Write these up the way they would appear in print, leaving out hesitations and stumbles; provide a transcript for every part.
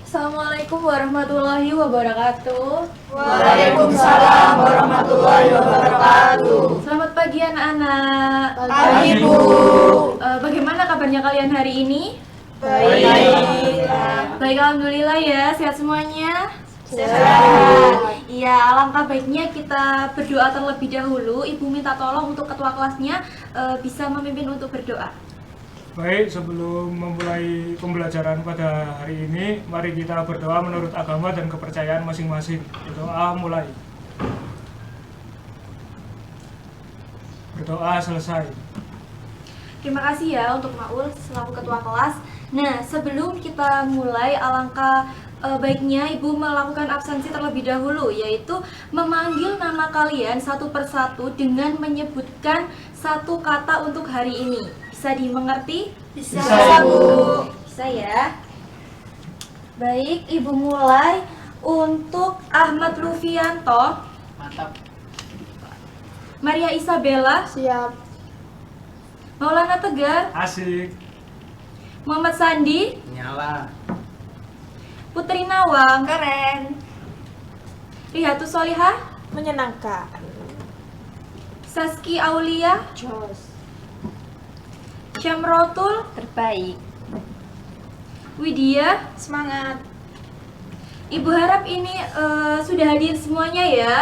Assalamualaikum warahmatullahi wabarakatuh. Waalaikumsalam warahmatullahi wabarakatuh. Selamat pagi anak-anak. Pagi, Bu. Bagaimana kabarnya kalian hari ini? Baik. Baik, alhamdulillah ya. Sehat semuanya? Sehat. Iya, alangkah baiknya kita berdoa terlebih dahulu. Ibu minta tolong untuk ketua kelasnya bisa memimpin untuk berdoa. Baik, sebelum memulai pembelajaran pada hari ini, mari kita berdoa menurut agama dan kepercayaan masing-masing. Berdoa mulai. Berdoa selesai. Terima kasih ya untuk Maul selaku ketua kelas. Nah, sebelum kita mulai, alangkah baiknya Ibu melakukan absensi terlebih dahulu, yaitu memanggil nama kalian satu persatu dengan menyebutkan satu kata untuk hari ini. Bisa dimengerti? Bisa, Bu. Bisa ya. Baik, Ibu mulai untuk Ahmad Lufianto, Mantap. Maria Isabella, Siap. Maulana Tegar, Asik. Muhammad Sandi, Nyala. Putri Nawang, keren. Rihatus Solihah, Menyenangkan. Saski Aulia, Jos. Syamrotul, Terbaik. Widya. Semangat. Ibu harap ini sudah hadir semuanya ya.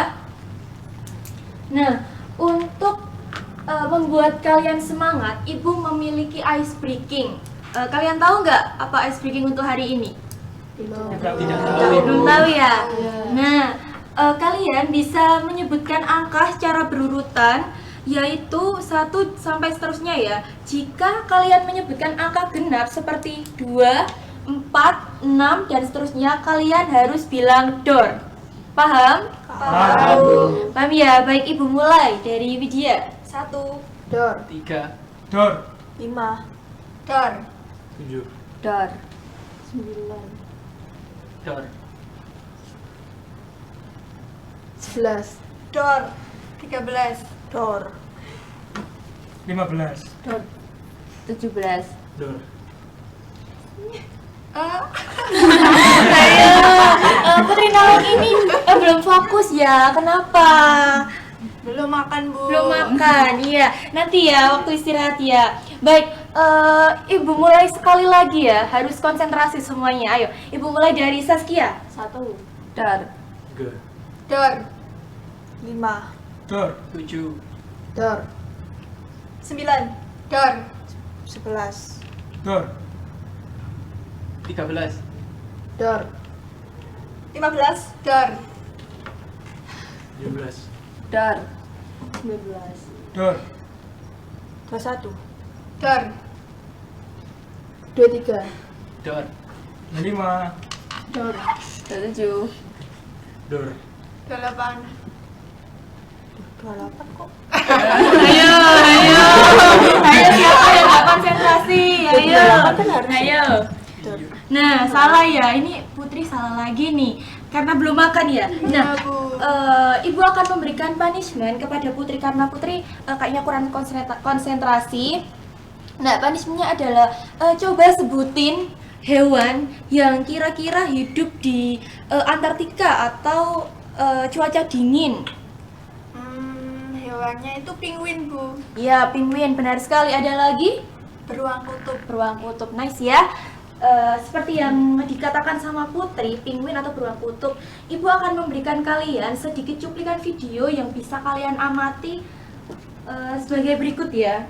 Nah, untuk membuat kalian semangat, Ibu memiliki ice breaking. Kalian tahu nggak apa ice breaking untuk hari ini? Belum. Tidak tahu. Belum tahu ya. Nah, kalian bisa menyebutkan angka secara berurutan, yaitu 1 sampai seterusnya ya. Jika kalian menyebutkan angka genap seperti 2, 4, 6 dan seterusnya, kalian harus bilang door. Paham? Paham, Bu. Paham ya? Baik, Ibu mulai dari Widya. 1. Dor. 3. Dor. 5. Dor. 7. Door. 9. Dor. 11. Dor. 13. Dor. 15. Dor. 17. Dor. Ayo, Putri Nawang ini belum fokus ya. Kenapa? Belum makan, Bu. Belum makan, iya. Nanti ya waktu istirahat ya. Baik, Ibu mulai sekali lagi ya. Harus konsentrasi semuanya. Ayo, Ibu mulai dari Saskia. 1. Dar. 3. Dor. 5. Dor. 7. Dor. 9. Dor. 11. Dor. 13. Dor. 15. Dor. 17. Dar. 19. Dor. 21. Dor. 23. Dor. 5. Dor. 7. Dor. 28. 28 kok. Ayo, siapa yang gak konsentrasi? Ayo. 28 kan harus. Ayo. Nah, salah ya. Ini Putri salah lagi nih. Karena belum makan ya. Nah, Ibu akan memberikan punishment kepada Putri karena Putri kayaknya kurang konsentrasi. Nah, punishmentnya adalah coba sebutin hewan yang kira-kira hidup di Antartika atau cuaca dingin. Hewannya itu penguin, Bu. Ya, penguin, benar sekali. Ada lagi? Beruang kutub. Beruang kutub, nice ya. Seperti yang dikatakan sama Putri, penguin atau beruang kutub, Ibu akan memberikan kalian sedikit cuplikan video yang bisa kalian amati sebagai berikut ya.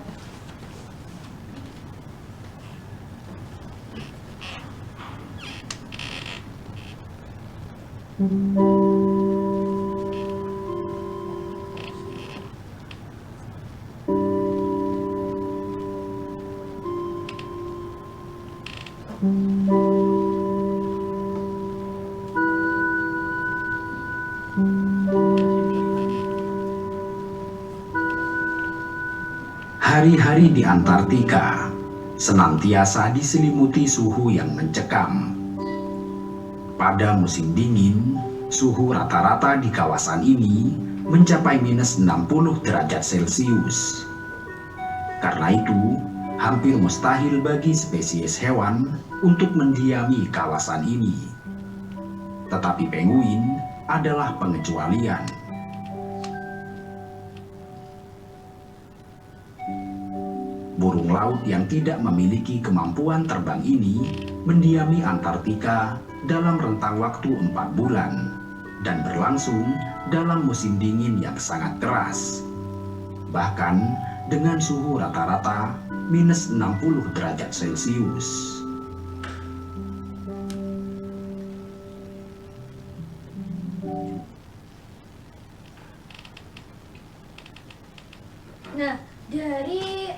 Hari-hari di Antartika senantiasa diselimuti suhu yang mencekam. Pada musim dingin, suhu rata-rata di kawasan ini mencapai minus 60 derajat Celcius. Karena itu, Hampir mustahil bagi spesies hewan untuk mendiami kawasan ini. Tetapi penguin adalah pengecualian. Burung laut yang tidak memiliki kemampuan terbang ini mendiami Antartika dalam rentang waktu 4 bulan dan berlangsung dalam musim dingin yang sangat keras. Bahkan dengan suhu rata-rata minus 60 derajat Celcius. Nah, dari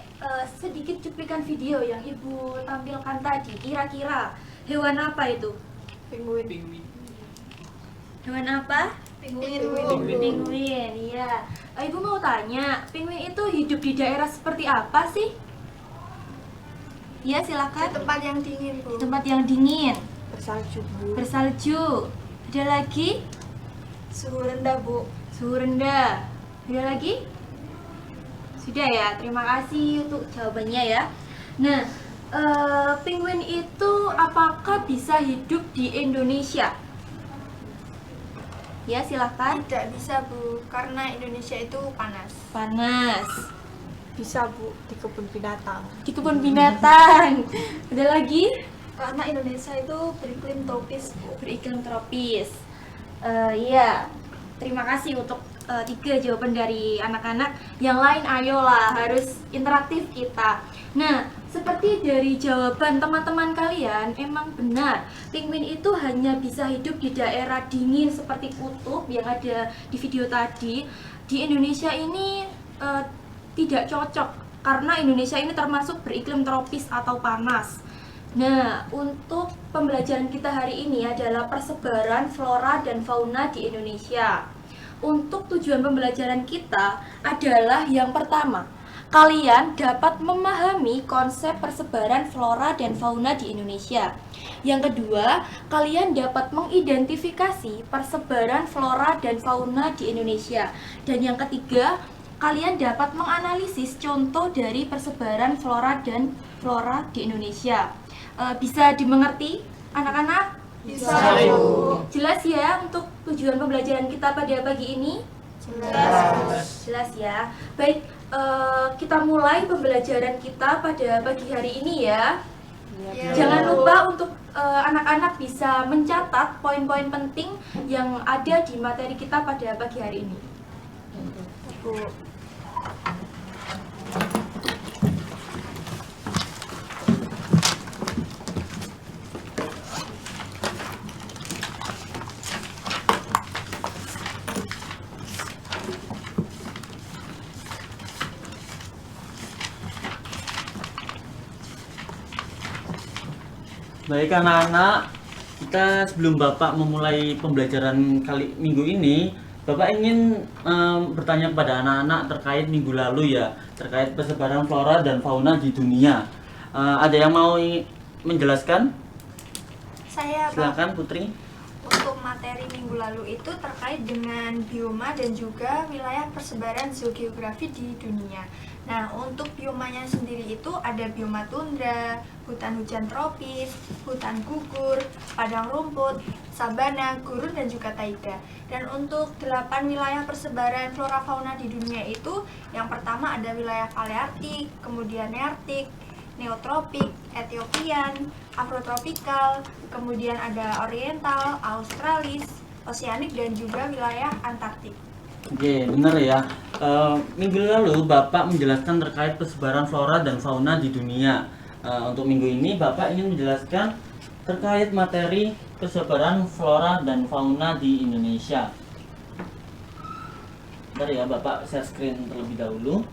sedikit cuplikan video yang Ibu tampilkan tadi, kira-kira hewan apa itu? Penguin. Hewan apa? Penguin. Penguin, iya. Ibu mau tanya, penguin itu hidup di daerah seperti apa sih? Ya, Di silakan. tempat yang dingin, Bu. Di tempat yang dingin, Bersalju, Bu. bersalju. Ada lagi? Suhu rendah, Bu. Suhu rendah. Ada lagi? Sudah ya, terima kasih untuk jawabannya ya. Nah, penguin itu apakah bisa hidup di Indonesia? Ya, silakan. Tidak bisa, Bu, karena Indonesia itu panas. Panas. Bisa, Bu, di kebun binatang. Di kebun binatang. Ada lagi? Karena Indonesia itu beriklim tropis, Bu. Beriklim tropis. Iya. Terima kasih untuk 3 jawaban dari anak-anak. Yang lain ayolah, harus interaktif kita. Nah, seperti dari jawaban teman-teman kalian, emang benar penguin itu hanya bisa hidup di daerah dingin seperti kutub yang ada di video tadi. Di Indonesia ini tidak cocok karena Indonesia ini termasuk beriklim tropis atau panas. Nah, untuk pembelajaran kita hari ini adalah persebaran flora dan fauna di Indonesia. Untuk tujuan pembelajaran kita adalah yang pertama, kalian dapat memahami konsep persebaran flora dan fauna di Indonesia. Yang kedua, kalian dapat mengidentifikasi persebaran flora dan fauna di Indonesia. Dan yang ketiga, kalian dapat menganalisis contoh dari persebaran flora dan flora di Indonesia. Bisa dimengerti, anak-anak? Bisa, Bu. Jelas ya untuk tujuan pembelajaran kita pada pagi ini? Jelas ya. Baik, kita mulai pembelajaran kita pada pagi hari ini ya. Ya. Jangan lupa untuk anak-anak bisa mencatat poin-poin penting yang ada di materi kita pada pagi hari ini. Bu. Baik anak-anak, kita sebelum Bapak memulai pembelajaran minggu ini, Bapak ingin bertanya kepada anak-anak terkait minggu lalu ya, terkait persebaran flora dan fauna di dunia. Ada yang mau menjelaskan? Saya, Pak. Silakan Putri. Untuk materi minggu lalu itu terkait dengan bioma dan juga wilayah persebaran zoogeografi di dunia. Nah, untuk biomanya sendiri itu ada bioma tundra, hutan hujan tropis, hutan gugur, padang rumput, sabana, gurun, dan juga taiga. Dan untuk 8 wilayah persebaran flora fauna di dunia itu, yang pertama ada wilayah paleartik, kemudian neartik, neotropik, etiopian, afrotropikal, kemudian ada oriental, australis, oseanik, dan juga wilayah antartik. Oke, benar ya. Minggu lalu Bapak menjelaskan terkait persebaran flora dan fauna di dunia. Untuk minggu ini Bapak ingin menjelaskan terkait materi persebaran flora dan fauna di Indonesia. Bentar ya, Bapak share screen terlebih dahulu.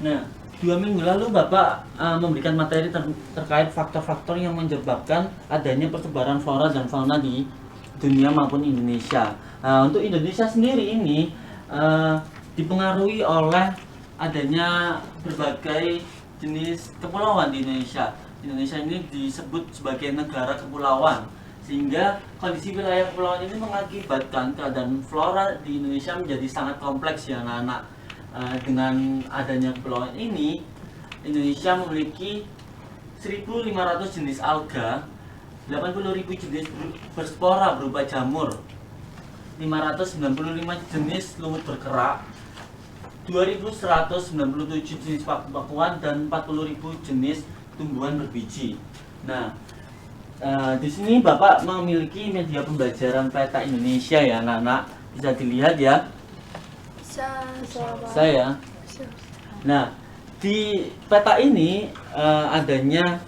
Nah, 2 minggu lalu Bapak memberikan materi terkait faktor-faktor yang menyebabkan adanya persebaran flora dan fauna di dunia maupun Indonesia. Untuk Indonesia sendiri ini dipengaruhi oleh adanya berbagai jenis kepulauan di Indonesia. Indonesia ini disebut sebagai negara kepulauan, sehingga kondisi wilayah kepulauan ini mengakibatkan keadaan flora di Indonesia menjadi sangat kompleks ya anak-anak. Dengan adanya kepulauan ini, Indonesia memiliki 1.500 jenis alga, 80.000 jenis berspora berupa jamur, 595 jenis lumut berkerak, 2.197 jenis paku-pakuan, dan 40.000 jenis tumbuhan berbiji. Nah, di sini Bapak memiliki media pembelajaran peta Indonesia ya anak-anak, bisa dilihat ya. Saya. Nah, di peta ini adanya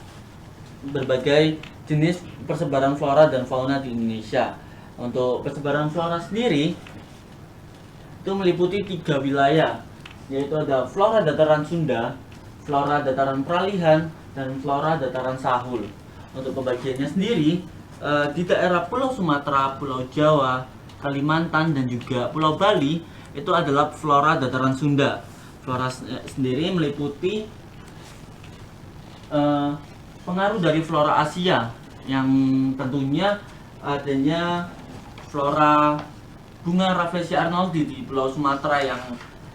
berbagai jenis persebaran flora dan fauna di Indonesia. Untuk persebaran flora sendiri itu meliputi 3 wilayah, yaitu ada flora dataran Sunda, flora dataran peralihan, dan flora dataran Sahul. Untuk pembagiannya sendiri di daerah Pulau Sumatera, Pulau Jawa, Kalimantan, dan juga Pulau Bali itu adalah flora dataran Sunda. Flora sendiri meliputi pengaruh dari flora Asia, yang tentunya adanya flora bunga Rafflesia arnoldi di Pulau Sumatera yang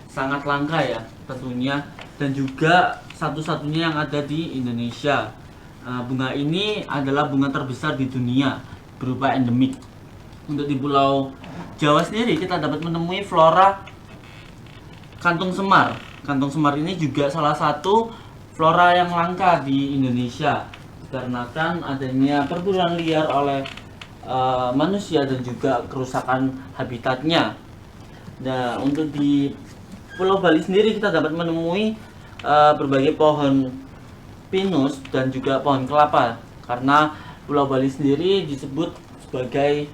sangat langka ya tentunya, dan juga satu-satunya yang ada di Indonesia. Bunga ini adalah bunga terbesar di dunia berupa endemik. Untuk di Pulau Jawa sendiri kita dapat menemui flora kantung semar. Kantung semar ini juga salah satu flora yang langka di Indonesia dikarenakan adanya perburuan liar oleh manusia dan juga kerusakan habitatnya. Nah, untuk di Pulau Bali sendiri kita dapat menemui berbagai pohon pinus dan juga pohon kelapa, karena Pulau Bali sendiri disebut sebagai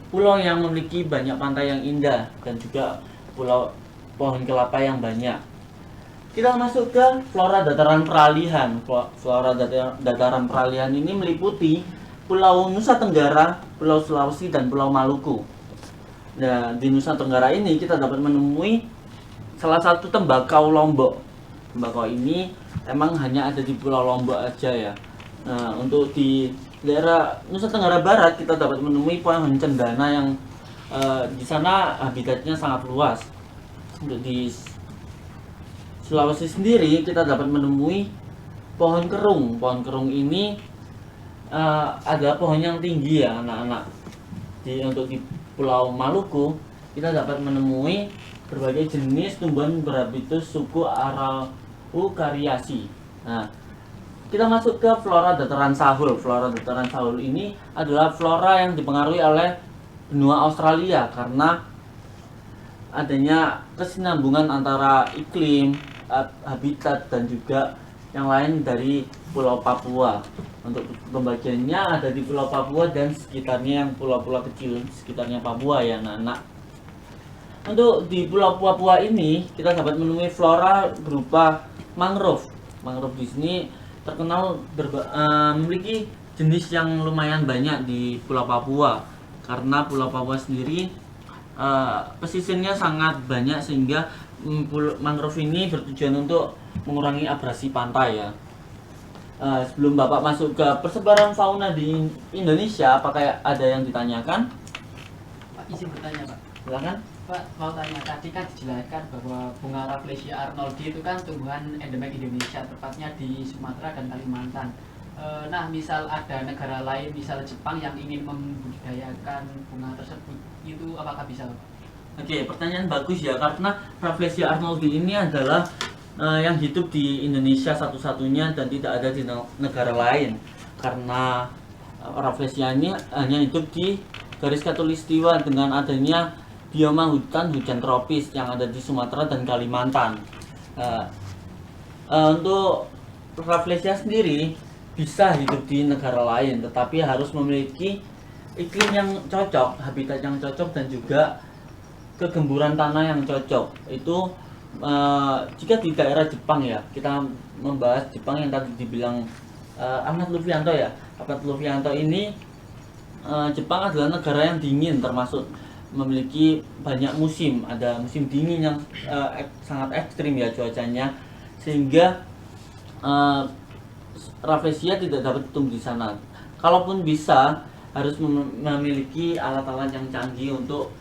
pulau yang memiliki banyak pantai yang indah dan juga pohon kelapa yang banyak. Kita masuk ke flora dataran peralihan. Flora dataran peralihan ini meliputi Pulau Nusa Tenggara, Pulau Sulawesi, dan Pulau Maluku. Nah, di Nusa Tenggara ini kita dapat menemui salah satu tembakau Lombok. Tembakau ini emang hanya ada di Pulau Lombok aja ya. Nah, untuk di daerah Nusa Tenggara Barat kita dapat menemui pohon cendana yang di sana habitatnya sangat luas. Untuk di Sulawesi sendiri kita dapat menemui pohon kerung. Pohon kerung ini adalah pohon yang tinggi ya anak-anak. Untuk di Pulau Maluku kita dapat menemui berbagai jenis tumbuhan berhabitus suku Araucariaceae. Nah, kita masuk ke flora dataran Sahul. Flora dataran Sahul ini adalah flora yang dipengaruhi oleh benua Australia karena adanya kesinambungan antara iklim, habitat, dan juga yang lain dari Pulau Papua. Untuk pembagiannya ada di Pulau Papua dan sekitarnya, yang pulau-pulau kecil sekitarnya Papua ya anak-anak. Untuk di Pulau Papua ini kita dapat menemui flora berupa mangrove. Mangrove di sini terkenal memiliki jenis yang lumayan banyak di Pulau Papua, karena Pulau Papua sendiri pesisirnya sangat banyak, sehingga mangrove ini bertujuan untuk mengurangi abrasi pantai ya. Sebelum Bapak masuk ke persebaran fauna di Indonesia, apakah ada yang ditanyakan? Pak, izin bertanya Pak. Silakan. Pak, mau tanya, tadi kan dijelaskan bahwa bunga Rafflesia arnoldi itu kan tumbuhan endemik Indonesia, tepatnya di Sumatera dan Kalimantan. Nah, misal ada negara lain, misal Jepang, yang ingin membudidayakan bunga tersebut, itu apakah bisa Pak? Oke, pertanyaan bagus ya, karena Rafflesia arnoldi ini adalah yang hidup di Indonesia satu-satunya dan tidak ada di negara lain, karena Rafflesia ini hanya hidup di garis khatulistiwa dengan adanya bioma hutan hujan tropis yang ada di Sumatera dan Kalimantan. Untuk Rafflesia sendiri bisa hidup di negara lain, tetapi harus memiliki iklim yang cocok, habitat yang cocok, dan juga kegemburan tanah yang cocok. Itu jika di daerah Jepang ya, kita membahas Jepang yang tadi dibilang Ahmad Lufianto ya. Ahmad Lufianto ini Jepang adalah negara yang dingin, termasuk memiliki banyak musim. Ada musim dingin yang sangat ekstrim ya cuacanya, sehingga Rafflesia tidak dapat tumbuh di sana. Kalaupun bisa, harus memiliki alat-alat yang canggih untuk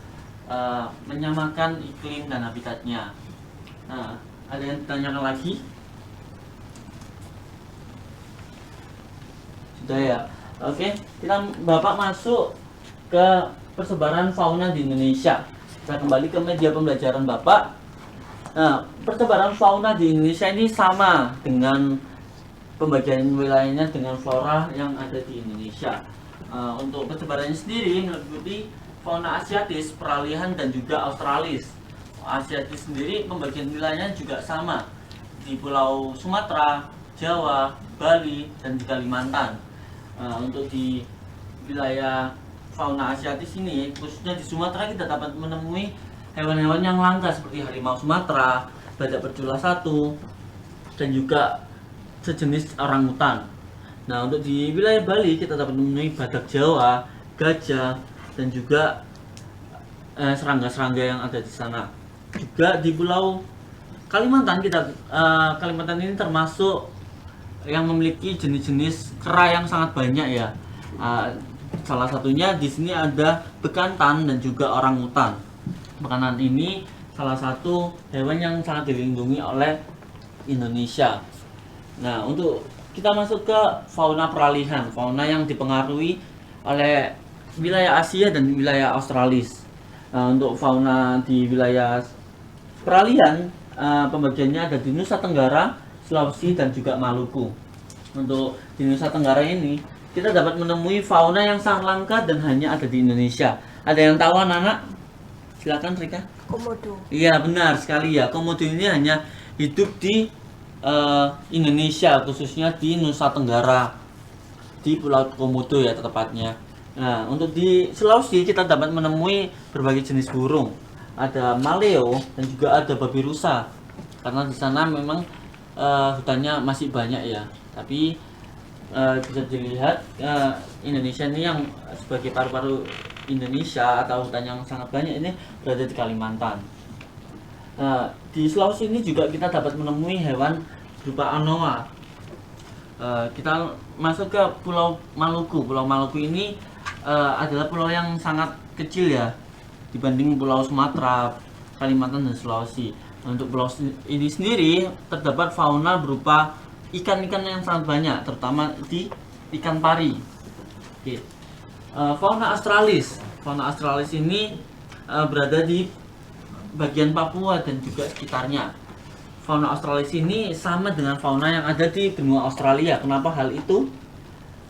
menyamakan iklim dan habitatnya. Nah, ada yang ditanyakan lagi? Sudah ya. Oke, Bapak masuk ke persebaran fauna di Indonesia. Kita kembali ke media pembelajaran Bapak. Nah, persebaran fauna di Indonesia ini sama dengan pembagian wilayahnya dengan flora yang ada di Indonesia. Untuk persebarannya sendiri meliputi fauna asiatis, peralihan, dan juga australis. Asiatis sendiri pembagian wilayahnya juga sama di Pulau Sumatera, Jawa, Bali, dan di Kalimantan. Untuk di wilayah fauna asiatis ini, khususnya di Sumatera, kita dapat menemui hewan-hewan yang langka seperti harimau Sumatera, badak bercula 1, dan juga sejenis orangutan. Nah, untuk di wilayah Bali kita dapat menemui badak Jawa, gajah, dan juga serangga-serangga yang ada di sana. Juga di Pulau Kalimantan Kalimantan ini termasuk yang memiliki jenis-jenis kera yang sangat banyak ya. Salah satunya di sini ada bekantan dan juga orangutan. Bekantan ini salah satu hewan yang sangat dilindungi oleh Indonesia. Nah, untuk kita masuk ke fauna peralihan, fauna yang dipengaruhi oleh wilayah Asia dan wilayah Australis. Untuk fauna di wilayah peralihan, pembagiannya ada di Nusa Tenggara, Sulawesi, dan juga Maluku. Untuk di Nusa Tenggara ini, kita dapat menemui fauna yang sangat langka dan hanya ada di Indonesia. Ada yang tahu anak-anak? Silakan Rika. Komodo. Iya, benar sekali ya. Komodo ini hanya hidup di Indonesia, khususnya di Nusa Tenggara, di Pulau Komodo ya tepatnya. Nah, untuk di Sulawesi kita dapat menemui berbagai jenis burung. Ada maleo dan juga ada babi rusa. Karena di sana memang hutannya masih banyak ya. Tapi bisa dilihat Indonesia ini yang sebagai paru-paru Indonesia atau hutan yang sangat banyak ini berada di Kalimantan. Di Sulawesi ini juga kita dapat menemui hewan berupa anoa. Kita masuk ke Pulau Maluku. Pulau Maluku ini adalah pulau yang sangat kecil ya dibanding Pulau Sumatera, Kalimantan, dan Sulawesi. Untuk pulau ini sendiri terdapat fauna berupa ikan-ikan yang sangat banyak, terutama di ikan pari. Oke. Fauna Australis. Fauna Australis ini berada di bagian Papua dan juga sekitarnya. Fauna Australis ini sama dengan fauna yang ada di benua Australia. Kenapa hal itu?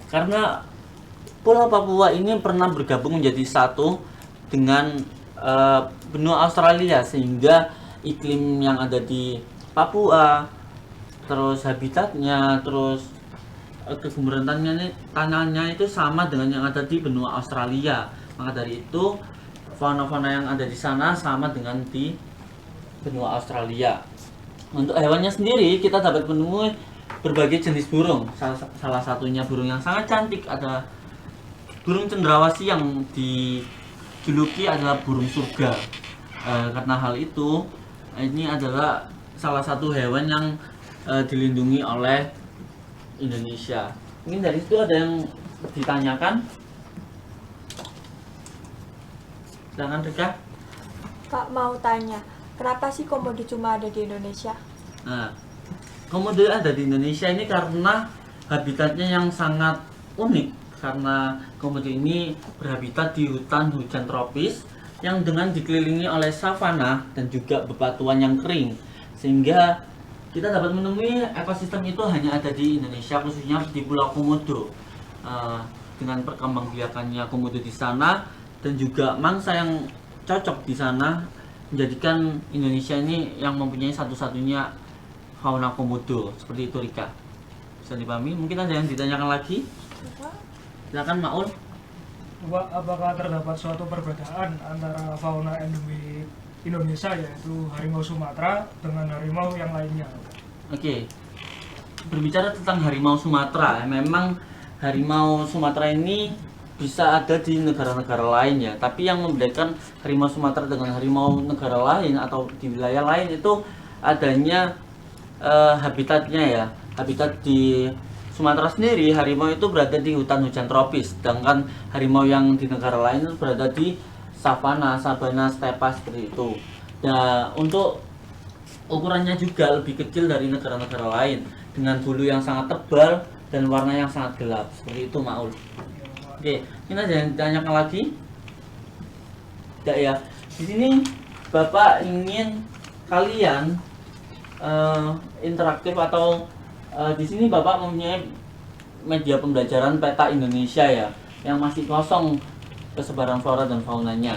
Karena Pulau Papua ini pernah bergabung menjadi satu dengan benua Australia, sehingga iklim yang ada di Papua, terus habitatnya, terus kegemburan tanahnya itu sama dengan yang ada di benua Australia. Maka dari itu fauna-fauna yang ada di sana sama dengan di benua Australia. Untuk hewannya sendiri kita dapat menemui berbagai jenis burung. Salah satunya burung yang sangat cantik ada burung cendrawasih yang dijuluki adalah burung surga. Karena hal itu, ini adalah salah satu hewan yang dilindungi oleh Indonesia. Mungkin dari situ ada yang ditanyakan. Silakan Rika. Pak mau tanya, kenapa sih komodo cuma ada di Indonesia? Nah, komodo ada di Indonesia ini karena habitatnya yang sangat unik. Karena komodo ini berhabitat di hutan hujan tropis yang dengan dikelilingi oleh savana dan juga bebatuan yang kering, sehingga kita dapat menemui ekosistem itu hanya ada di Indonesia, khususnya di Pulau Komodo. Dengan perkembangbiakannya komodo di sana dan juga mangsa yang cocok di sana, menjadikan Indonesia ini yang mempunyai satu-satunya fauna komodo. Seperti itu Rika. Bisa dipahami? Mungkin ada yang ditanyakan lagi? Silakan Maul. Apakah terdapat suatu perbedaan antara fauna endemik Indonesia yaitu harimau Sumatera dengan harimau yang lainnya? Oke. Berbicara tentang harimau Sumatera, memang harimau Sumatera ini bisa ada di negara-negara lain ya. Tapi yang membedakan harimau Sumatera dengan harimau negara lain atau di wilayah lain itu adanya habitatnya ya. Habitat di Sumatera sendiri harimau itu berada di hutan hujan tropis, sedangkan harimau yang di negara lain itu berada di savana, stepa seperti itu. Nah, untuk ukurannya juga lebih kecil dari negara-negara lain dengan bulu yang sangat tebal dan warna yang sangat gelap. Seperti itu, Maul. Oke, ini ada yang ditanyakan lagi? Tidak ya. Di sini Bapak ingin kalian interaktif atau di sini Bapak mempunyai media pembelajaran peta Indonesia ya, yang masih kosong persebaran flora dan faunanya.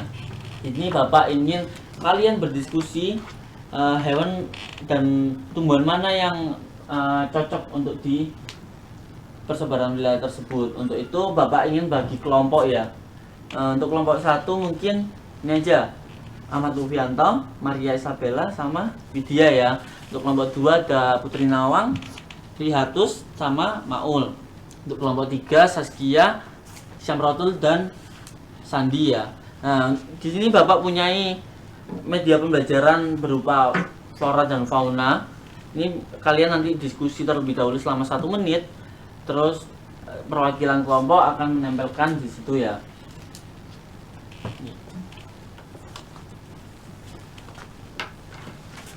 Ini Bapak ingin kalian berdiskusi hewan dan tumbuhan mana yang cocok untuk di persebaran wilayah tersebut. Untuk itu Bapak ingin bagi kelompok ya. Untuk kelompok 1 mungkin ini aja, Ahmad Lufianto, Maria Isabella, sama Widya ya. Untuk kelompok 2 ada Putri Nawang, Rihatus, sama Maul. Untuk kelompok 3 Saskia, Syamrotul, dan Sandi ya. Nah, di sini Bapak punyai media pembelajaran berupa flora dan fauna. Ini kalian nanti diskusi terlebih dahulu selama 1 menit. Terus perwakilan kelompok akan menempelkan di situ ya.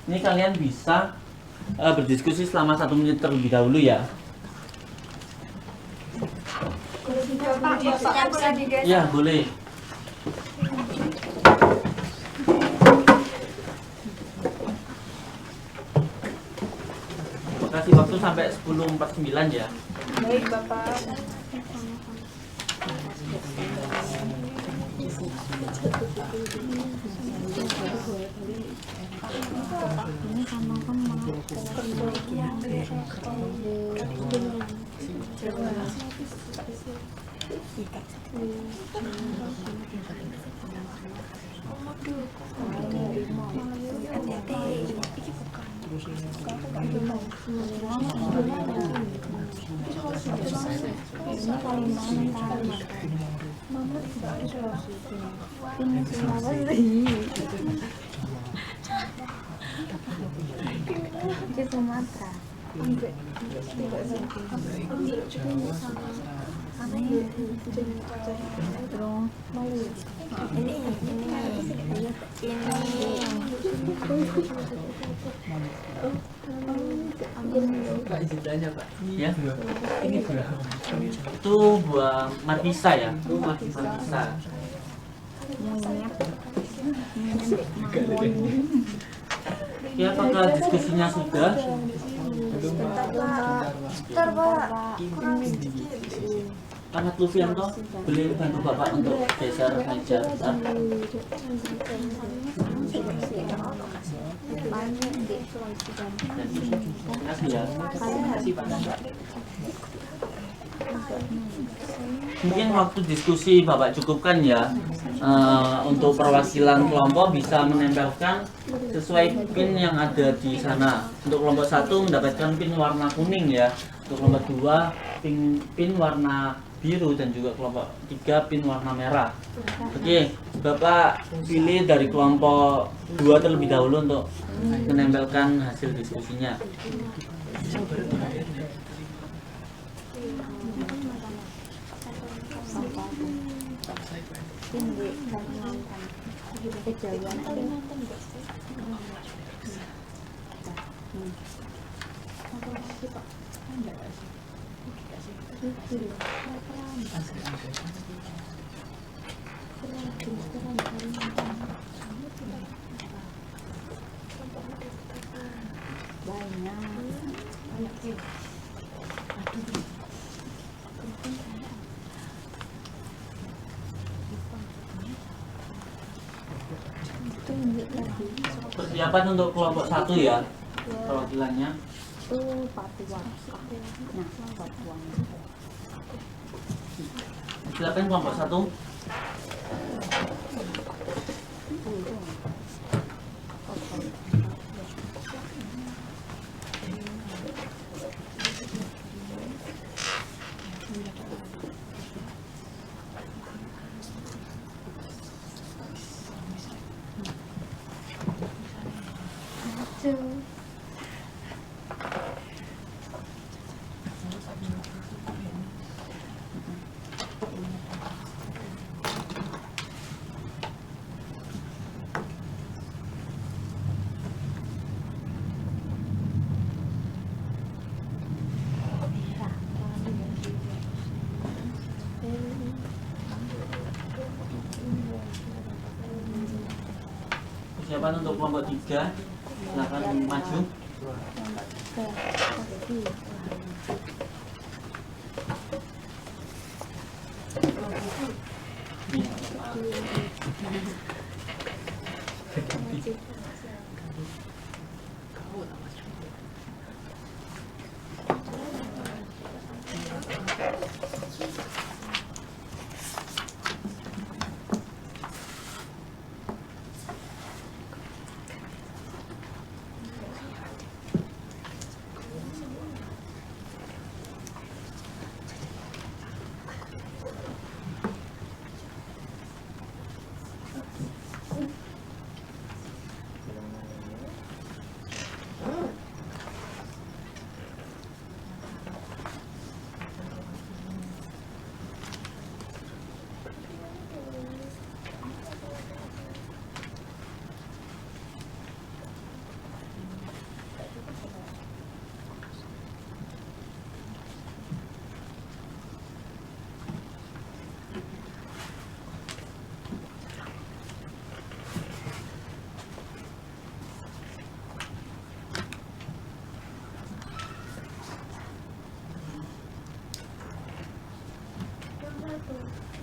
Ini kalian bisa berdiskusi selama 1 menit terlebih dahulu ya. Pak, bisa digeser. Ya, boleh. Kasih waktu sampai 10.49 ya. Baik, Bapak. Ya. Itu buah markisa ya. Markisa. Ya, apakah diskusinya sudah? Bentar, Pak. Ahmad Lufianto, boleh bantu Bapak untuk geser meja. Bentar. Terima kasih ya. Mungkin waktu diskusi Bapak cukupkan ya. Untuk perwakilan kelompok bisa menempelkan sesuai pin yang ada di sana. Untuk kelompok 1 mendapatkan pin warna kuning ya. Untuk kelompok 2 pin warna biru, dan juga kelompok 3 pin warna merah. Oke, Bapak pilih dari kelompok 2 terlebih dahulu untuk menempelkan hasil diskusinya. Persiapan untuk kelompok 1 ya, perwakilannya. Silakan kelompok 1. Persiapan untuk kelompok 3, silakan maju.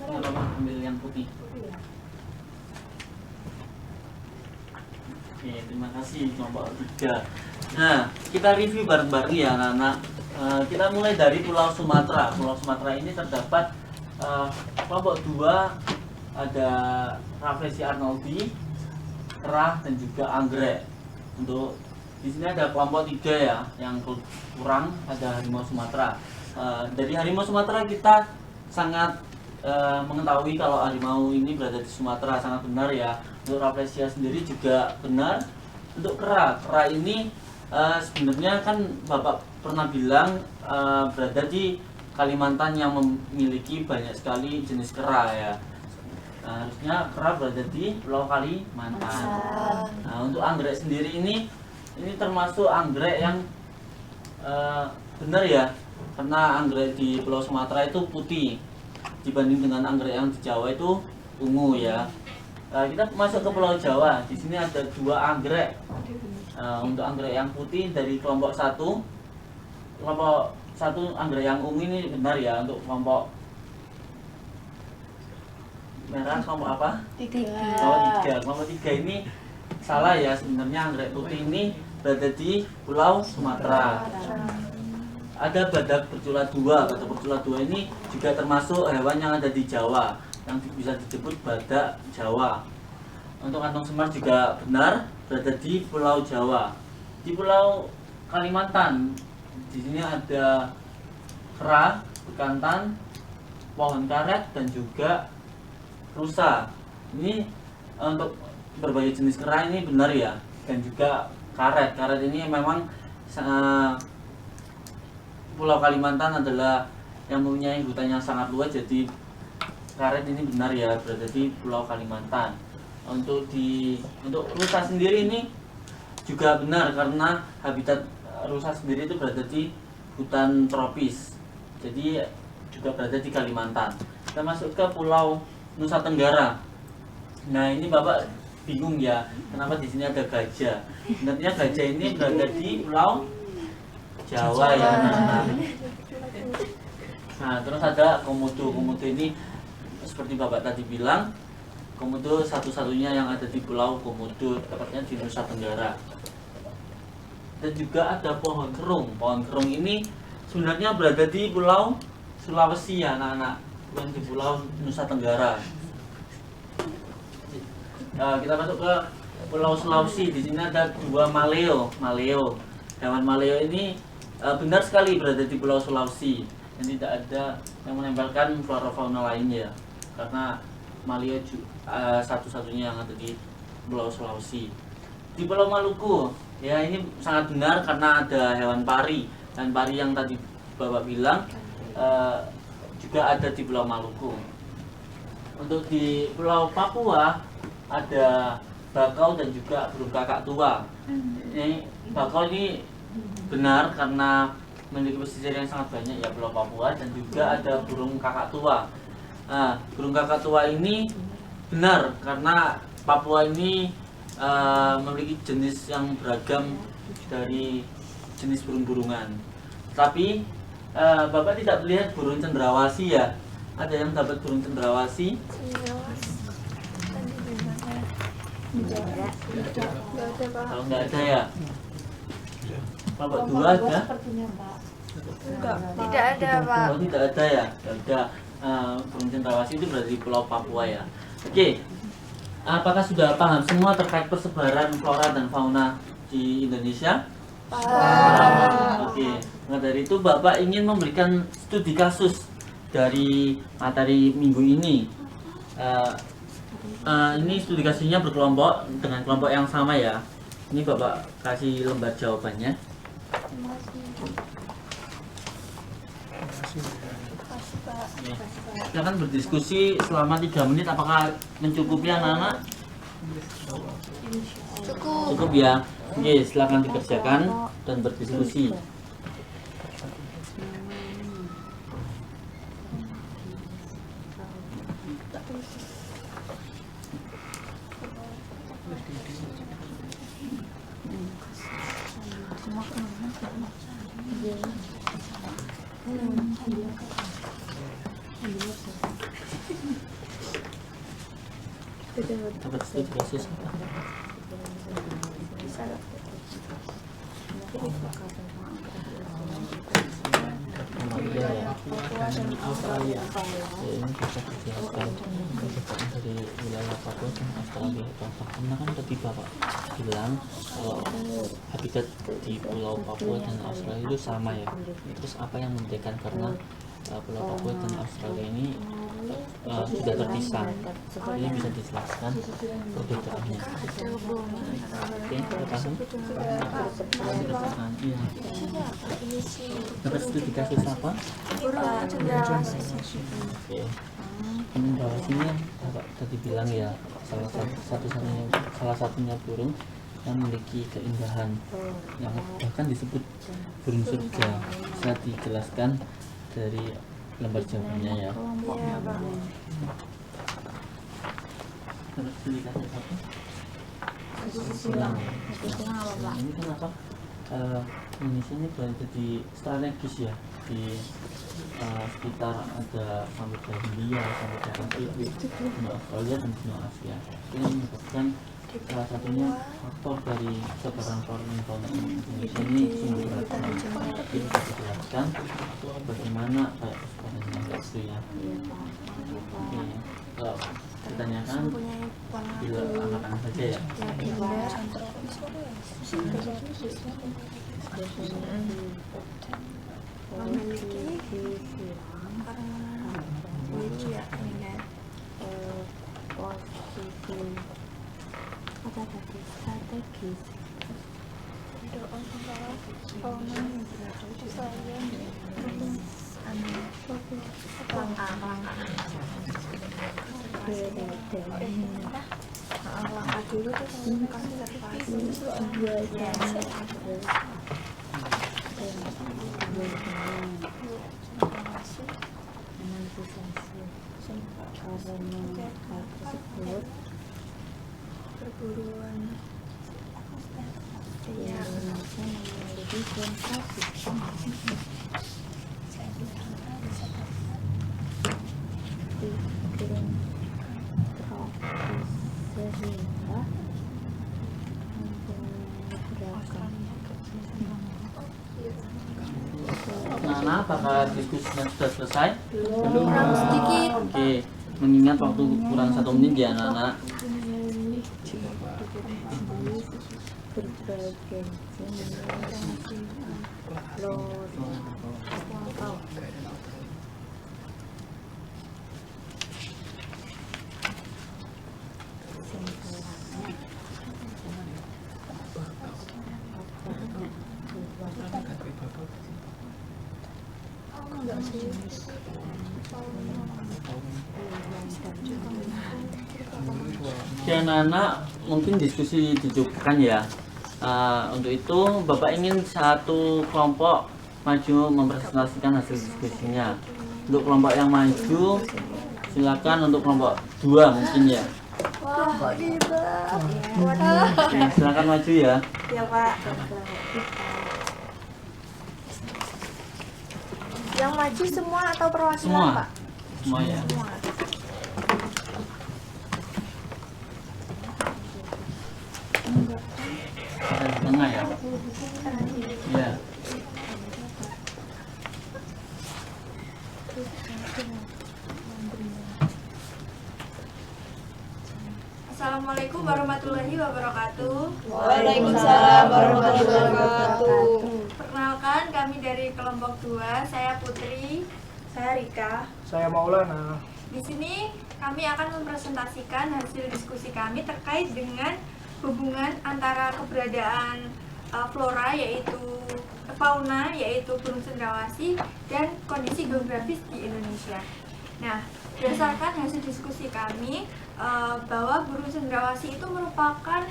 Tolong ambil yang putih. Oke, terima kasih kelompok 3. Nah, kita review bareng-bareng ya anak-anak. Kita mulai dari Pulau Sumatera. Pulau Sumatera ini terdapat kelompok 2 ada Rafflesia arnoldi, kerah dan juga anggrek. Untuk di sini ada kelompok 3 ya, yang kurang ada harimau Sumatera. Dari harimau Sumatera kita sangat mengetahui kalau harimau ini berada di Sumatera, sangat benar ya. Untuk Rafflesia sendiri juga benar. Untuk kera ini sebenarnya kan Bapak pernah bilang berada di Kalimantan yang memiliki banyak sekali jenis kera ya. Harusnya kera berada di Pulau Kalimantan. Nah, untuk anggrek sendiri ini termasuk anggrek yang benar ya, karena anggrek di Pulau Sumatera itu putih dibanding dengan anggrek yang di Jawa itu ungu ya. Kita masuk ke Pulau Jawa. Di sini ada 2 anggrek. Untuk anggrek yang putih dari kelompok 1, anggrek yang ungu ini benar ya. Untuk kelompok merah kelompok apa? 3. Kelompok 3 ini salah ya, sebenarnya anggrek putih ini berada di Pulau Sumatera. Ada badak bercula 2. Badak bercula 2 ini juga termasuk hewan yang ada di Jawa, yang bisa disebut badak Jawa. Untuk kantong semar juga benar, berada di Pulau Jawa. Di Pulau Kalimantan, di sini ada kera, bekantan, pohon karet dan juga rusa. Ini untuk berbagai jenis kera ini benar ya, dan juga karet. Karet ini memang Pulau Kalimantan adalah yang mempunyai hutan yang sangat luas, jadi karet ini benar ya berada di Pulau Kalimantan. Untuk rusa sendiri ini juga benar, karena habitat rusa sendiri itu berada di hutan tropis, jadi juga berada di Kalimantan. Kita masuk ke Pulau Nusa Tenggara. Nah, ini Bapak bingung ya, kenapa di sini ada gajah? Sebenarnya gajah ini berada di Pulau Jawa ya. Nah, terus ada komodo. Komodo ini seperti Bapak tadi bilang, komodo satu-satunya yang ada di Pulau Komodo, tepatnya di Nusa Tenggara. Dan juga ada pohon kerung. Pohon kerung ini sebenarnya berada di Pulau Sulawesi ya anak-anak, bukan di Pulau Nusa Tenggara. Kita masuk ke Pulau Sulawesi. Di sini ada 2 maleo. Hewan maleo ini benar sekali berada di Pulau Sulawesi, dan tidak ada yang menempelkan flora fauna lainnya, karena maleo satu-satunya yang ada di Pulau Sulawesi. di Pulau Maluku. Ya, ini sangat benar karena ada hewan pari. Dan pari yang tadi Bapak bilang juga ada di Pulau Maluku. Untuk di Pulau Papua ada bakau dan juga burung kakak tua. Ini bakau ini benar karena memiliki pesisir yang sangat banyak ya Pulau Papua, dan juga ada burung kakak tua. Nah, burung kakak tua ini benar karena Papua ini memiliki jenis yang beragam dari jenis burung-burungan. Tapi Bapak tidak melihat burung cendrawasih ya? Ada yang dapat burung cendrawasih? Kalau nggak ada ya? Bapak dua ada? Tidak ada, Pak. Oh, tidak ada ya? Ya udah, burung cendrawasih itu berada di Pulau Papua ya. Oke. Apakah sudah paham semua terkait persebaran flora dan fauna di Indonesia? Paham. Oke. Nah, dari itu Bapak ingin memberikan studi kasus dari materi minggu ini. Ini studi kasusnya berkelompok dengan kelompok yang sama ya. Ini Bapak kasih lembar jawabannya. Silakan berdiskusi selama 3 menit. Apakah mencukupi anak-anak? Cukup ya. Oke, silakan dikerjakan dan berdiskusi. Dapat studi kasus apa? Australia. Ini bisa dijelaskan perbedaan dari wilayah Papua dan Australia itu apa? Karena kan tadi Bapak bilang kalau habitat di Pulau Papua dan Australia itu sama ya. Terus apa yang membedakan karena Pulau Papua dan Australia ini sudah terpisah? Ini bisa dijelaskan perbedaannya. Oke, kita paham? Iya. Dapat studi kasus apa? Oke. Cendrawasih yang Bapak tadi bilang ya, salah satunya burung yang memiliki keindahan yang bahkan disebut burung surga. Bisa dijelaskan dari lembar jawabannya ya. Dapat studi kasus apa? Ini kenapa Indonesia ini berada di strategis ya, di sekitar ada Samudra Hindia, Samudra Pasifik, benua Australia dan benua Asia. Ini menyebabkan salah satunya faktor dari sebaran flora dan fauna Indonesia ini sumber beragam. Ini bisa dijelaskan bagaimana kayak persebarannya itu ya. Oke, kalau ditanyakan bila anak-anak saja ya. Perburuan Nah, apakah diskusinya sudah selesai? Belum. sedikit. Oke, mengingat waktu kurang 1 menit ya anak-anak. Ya, anak-anak mungkin diskusi dicukupkan ya. Untuk itu Bapak ingin satu kelompok maju mempresentasikan hasil diskusinya. Untuk kelompok yang maju silakan, untuk kelompok 2 mungkin ya. Oke, silakan maju ya. Ya Pak. Yang maju semua atau perwakilan Semua. Pak? Semua ya. Semua. Ada di tengah ya. Ya. Assalamualaikum warahmatullahi wabarakatuh. Waalaikumsalam warahmatullahi wabarakatuh. Perkenalkan, kami dari kelompok 2, saya Putri, saya Rika. Saya Maulana. Di sini kami akan mempresentasikan hasil diskusi kami terkait dengan hubungan antara keberadaan flora yaitu fauna yaitu burung cendrawasih dan kondisi geografis di Indonesia. Nah, berdasarkan hasil diskusi kami bahwa burung cendrawasih itu merupakan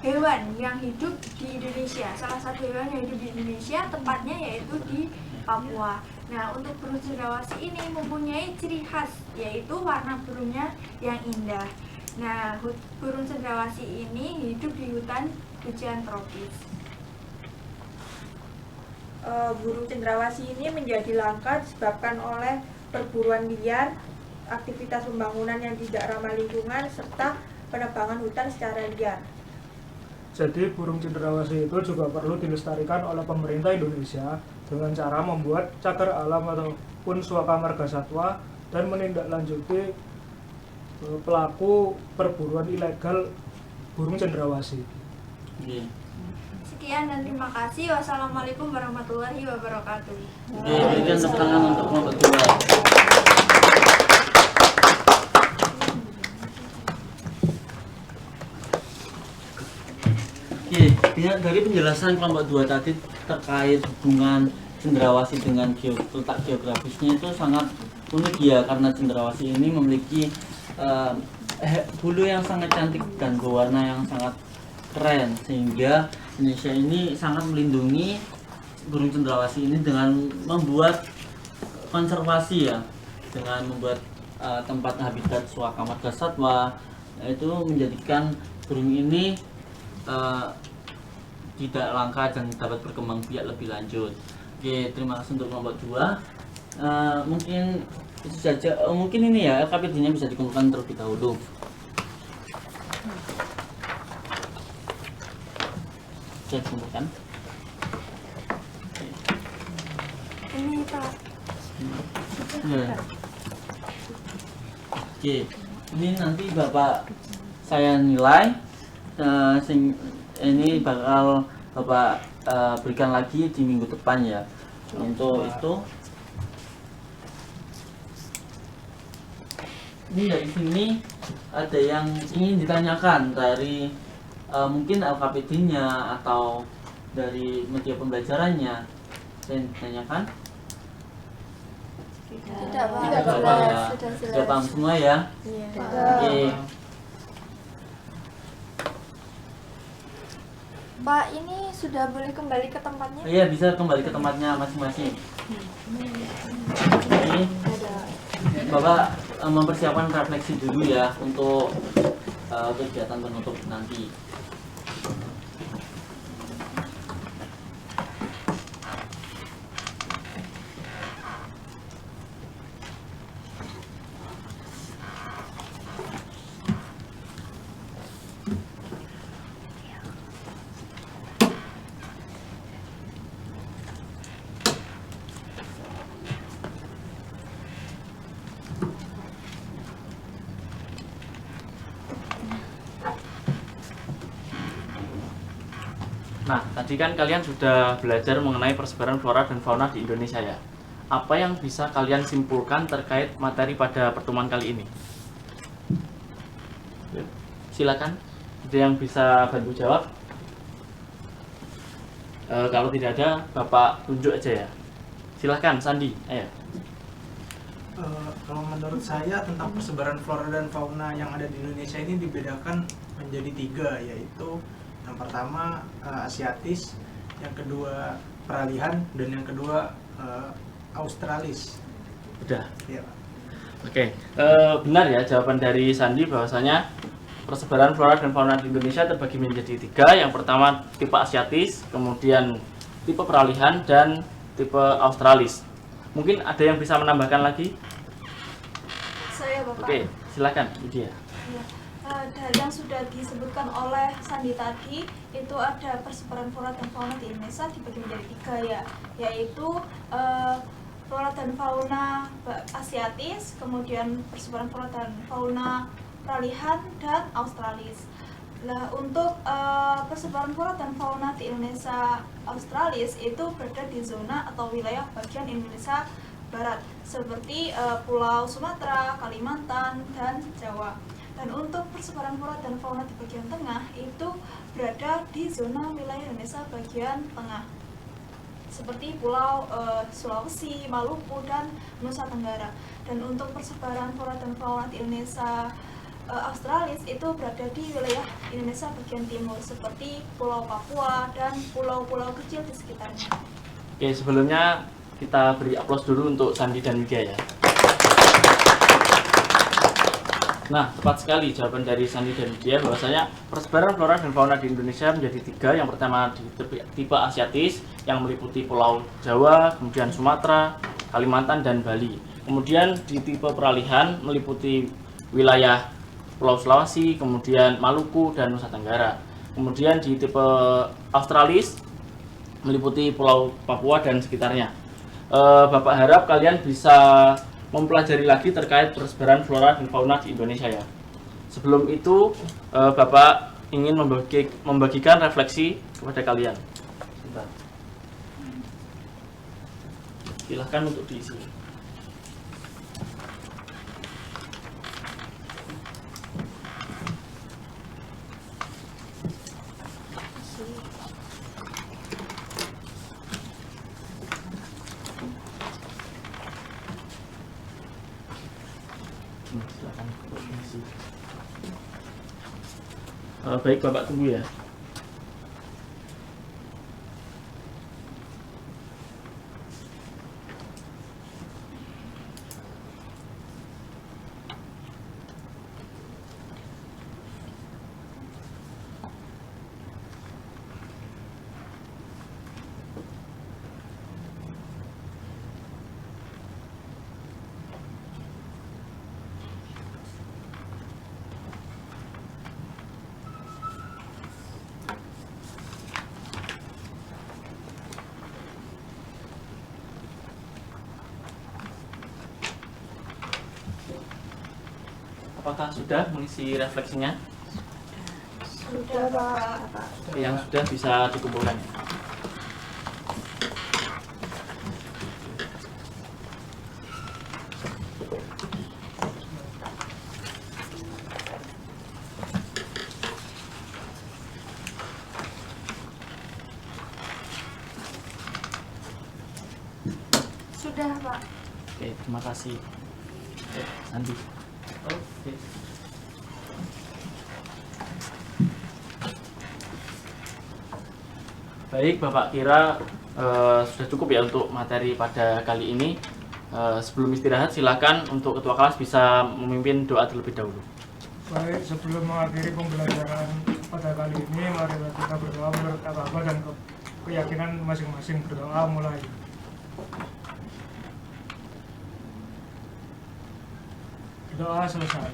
hewan yang hidup di Indonesia. Salah satu hewan yang hidup di Indonesia, tepatnya yaitu di Papua. Nah, untuk burung cendrawasih ini mempunyai ciri khas, yaitu warna burungnya yang indah. Nah, burung cendrawasih ini hidup di hutan hujan tropis. Burung cendrawasih ini menjadi langka disebabkan oleh perburuan liar, aktivitas pembangunan yang tidak ramah lingkungan, serta penebangan hutan secara liar. Jadi burung cendrawasih itu juga perlu dilestarikan oleh pemerintah Indonesia dengan cara membuat cagar alam ataupun suaka marga satwa dan menindaklanjuti pelaku perburuan ilegal burung cendrawasih. Oke. Sekian dan terima kasih. Wassalamualaikum warahmatullahi wabarakatuh. Oke, berikan tepuk tangan untuk kelompok 2. Oke, dari penjelasan kelompok 2 tadi terkait hubungan cendrawasih dengan letak geografisnya itu sangat unik ya, karena cendrawasih ini memiliki bulu yang sangat cantik dan berwarna yang sangat keren, sehingga Indonesia ini sangat melindungi burung cendrawasih ini dengan membuat konservasi ya, dengan membuat tempat habitat suaka marga satwa, itu menjadikan burung ini tidak langka dan dapat berkembang biak lebih lanjut. Oke, terima kasih untuk kelompok 2. Mungkin itu saja. Mungkin ini ya, LKPD-nya bisa dikumpulkan terlebih dahulu. Bisa dikumpulkan. Ini Pak. Ya. Oke, ini nanti Bapak saya nilai. Ini bakal Bapak berikan lagi di minggu depan ya. Untuk itu, ini dari sini ada yang ingin ditanyakan dari mungkin LKPD-nya atau dari media pembelajarannya. Saya ditanyakan. Tidak Pak. Tidak apa-apa ya. Sudah paham semua ya. Iya. Oke. Pak, ini sudah boleh kembali ke tempatnya? Iya, bisa kembali ke tempatnya masing-masing. Ini Bapak mempersiapkan refleksi dulu ya untuk kegiatan penutup nanti. Nah, tadi kan kalian sudah belajar mengenai persebaran flora dan fauna di Indonesia ya. Apa yang bisa kalian simpulkan terkait materi pada pertemuan kali ini? Silakan, ada yang bisa bantu jawab? Kalau tidak ada, Bapak tunjuk aja ya. Silahkan, Sandi. Ayo. Kalau menurut saya tentang persebaran flora dan fauna yang ada di Indonesia ini dibedakan menjadi 3, yaitu yang pertama Asiatis, yang kedua peralihan, dan yang kedua Australis. Udah. Ya. Oke, benar ya jawaban dari Sandi bahwasanya persebaran flora dan fauna di Indonesia terbagi menjadi 3. Yang pertama tipe Asiatis, kemudian tipe peralihan, dan tipe Australis. Mungkin ada yang bisa menambahkan lagi? Saya Bapak. Oke, silakan, Lydia. Ya. Dari yang sudah disebutkan oleh Sandi tadi, itu ada persebaran flora dan fauna di Indonesia dibagi menjadi 3 ya, yaitu flora dan fauna Asiatis, kemudian persebaran flora dan fauna peralihan, dan Australis. Nah, untuk persebaran flora dan fauna di Indonesia Australis itu berada di zona atau wilayah bagian Indonesia Barat, seperti Pulau Sumatera, Kalimantan, dan Jawa. Dan untuk persebaran flora dan fauna di bagian tengah itu berada di zona wilayah Indonesia bagian tengah, seperti Pulau Sulawesi, Maluku, dan Nusa Tenggara. Dan untuk persebaran flora dan fauna di Indonesia Australis itu berada di wilayah Indonesia bagian timur, seperti Pulau Papua dan pulau-pulau kecil di sekitarnya. Oke, sebelumnya kita beri aplaus dulu untuk Sandi dan Lydia ya. Nah, tepat sekali jawaban dari Sandi dan Lydia bahwasanya persebaran flora dan fauna di Indonesia menjadi 3. Yang pertama di tipe Asiatis yang meliputi Pulau Jawa, kemudian Sumatera, Kalimantan, dan Bali. Kemudian di tipe peralihan meliputi wilayah Pulau Sulawesi, kemudian Maluku, dan Nusa Tenggara. Kemudian di tipe Australis meliputi Pulau Papua dan sekitarnya. Bapak harap kalian bisa mempelajari lagi terkait persebaran flora dan fauna di Indonesia ya. Sebelum itu, Bapak ingin membagikan refleksi kepada kalian. Sebentar. Silahkan untuk diisi. Silakan untuk diisi. Baik, Bapak tunggu ya. Apakah sudah mengisi refleksinya? Sudah Pak. Yang sudah bisa dikumpulkan. Sudah Pak. Oke, terima kasih. Oke, Sandi. Oke. Baik, Bapak kira sudah cukup ya untuk materi pada kali ini. Sebelum istirahat, silakan untuk ketua kelas bisa memimpin doa terlebih dahulu. Baik, sebelum mengakhiri pembelajaran pada kali ini, mari kita berdoa menurut agama dan keyakinan masing-masing. Berdoa mulai. Doa selesai.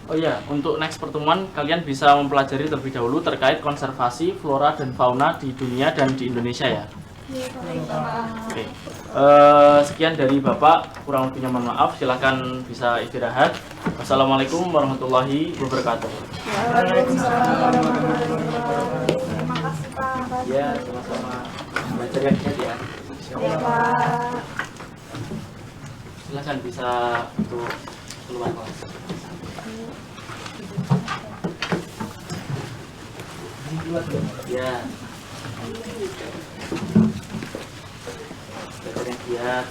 Oh iya, untuk next pertemuan kalian bisa mempelajari terlebih dahulu terkait konservasi flora dan fauna di dunia dan di Indonesia ya. Oke. Sekian dari Bapak, kurang lebihnya mohon maaf. Silakan bisa istirahat. Wassalamualaikum warahmatullahi wabarakatuh. Terima kasih Pak. Ya, sama-sama. Belajar yang giat ya. Ya Pak. Silakan bisa untuk keluar kelas. Ya. Belajar yang giat.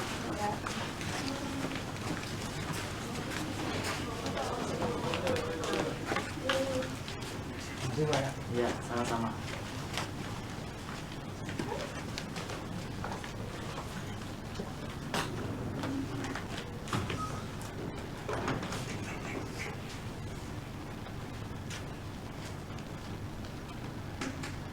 Terima kasih Pak ya. Ya, sama-sama.